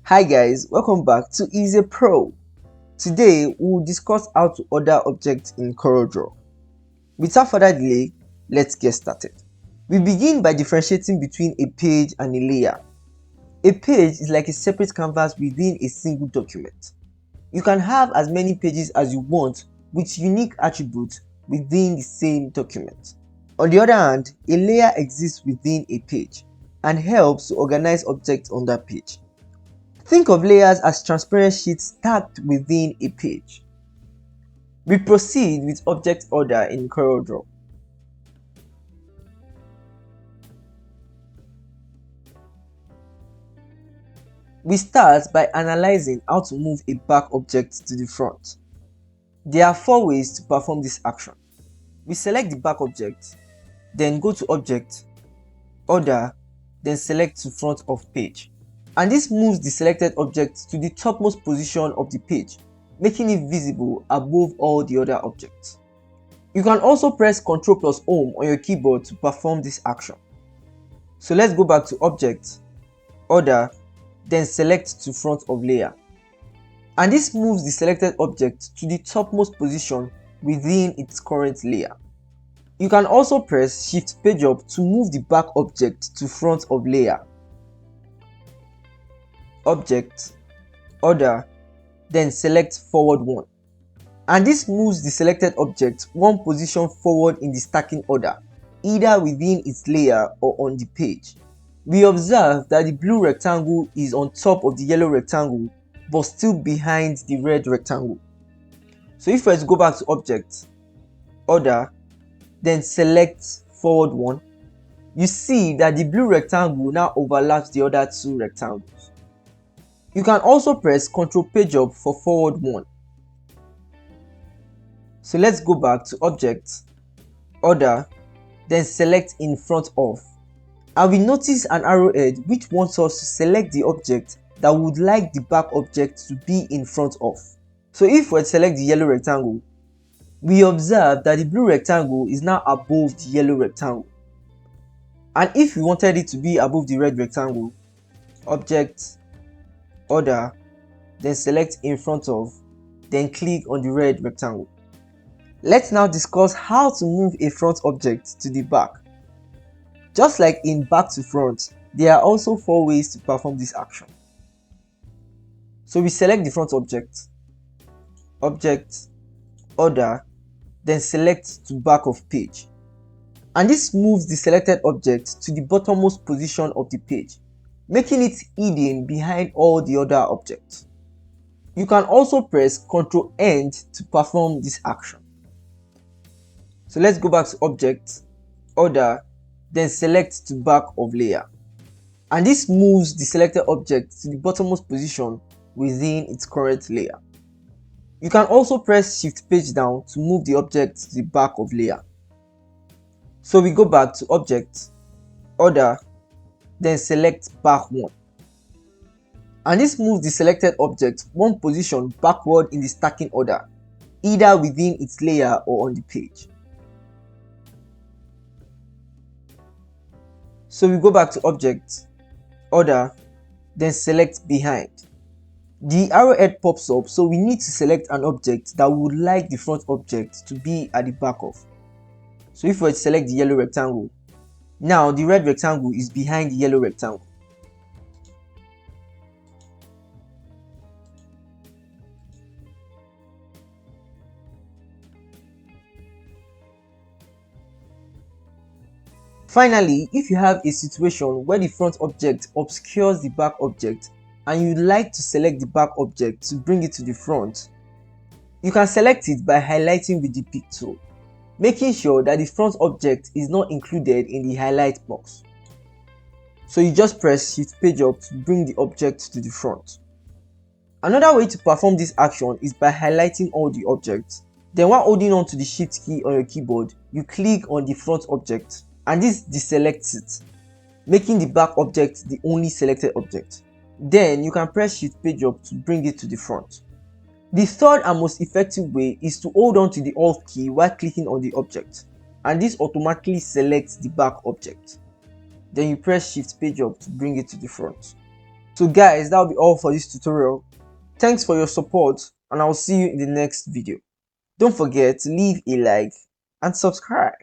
Hi guys, welcome back to Easy Pro. Today we'll discuss how to order objects in CorelDRAW. Without further delay, let's get started. We begin by differentiating between a page and a layer. A page is like a separate canvas within a single document. You can have as many pages as you want with unique attributes within the same document. On the other hand, a layer exists within a page and helps to organize objects on that page. Think of layers as transparent sheets stacked within a page. We proceed with object order in CorelDRAW. We start by analyzing how to move a back object to the front. There are 4 ways to perform this action. We select the back object, then go to Object, Order, then select to front of page. And this moves the selected object to the topmost position of the page, making it visible above all the other objects. You can also press Ctrl plus Home on your keyboard to perform this action. So let's go back to Object, Order, then select to front of layer. And this moves the selected object to the topmost position within its current layer. You can also press Shift Page Up to move the back object to front of layer. Object, Order, then select Forward 1. And this moves the selected object one position forward in the stacking order, either within its layer or on the page. We observe that the blue rectangle is on top of the yellow rectangle but still behind the red rectangle. So if we were to go back to Object, Order, then select Forward 1, you see that the blue rectangle now overlaps the other 2 rectangles. You can also press Ctrl Page Up for Forward 1. So let's go back to Object, Order, then select In Front Of. And we notice an arrowhead which wants us to select the object that we would like the back object to be in front of. So if we select the yellow rectangle, we observe that the blue rectangle is now above the yellow rectangle. And if we wanted it to be above the red rectangle, Object, Order, then select In Front Of, then click on the red rectangle. Let's now discuss how to move a front object to the back. Just like in back to front, there are also 4 ways to perform this action. So we select the front object, Object, Order, then select to back of page. And this moves the selected object to the bottommost position of the page, making it hidden behind all the other objects. You can also press Ctrl End to perform this action. So let's go back to Object, Order, then select to back of layer. And this moves the selected object to the bottommost position within its current layer. You can also press Shift Page Down to move the object to the back of layer. So we go back to Object, Order, then select Back 1. And this moves the selected object one position backward in the stacking order, either within its layer or on the page. So we go back to Object, Order, then select Behind. The arrowhead pops up, so we need to select an object that we would like the front object to be at the back of. So if we select the yellow rectangle, now the red rectangle is behind the yellow rectangle. Finally, if you have a situation where the front object obscures the back object and you'd like to select the back object to bring it to the front, you can select it by highlighting with the Pick tool, making sure that the front object is not included in the highlight box. So you just press Shift Page Up to bring the object to the front. Another way to perform this action is by highlighting all the objects. Then while holding on to the Shift key on your keyboard, you click on the front object, and this deselects it, making the back object the only selected object. Then you can press Shift Page Up to bring it to the front. The third and most effective way is to hold on to the Alt key while clicking on the object, and this automatically selects the back object. Then you press Shift Page Up to bring it to the front. So guys, that will be all for this tutorial. Thanks for your support, and I'll see you in the next video. Don't forget to leave a like and subscribe.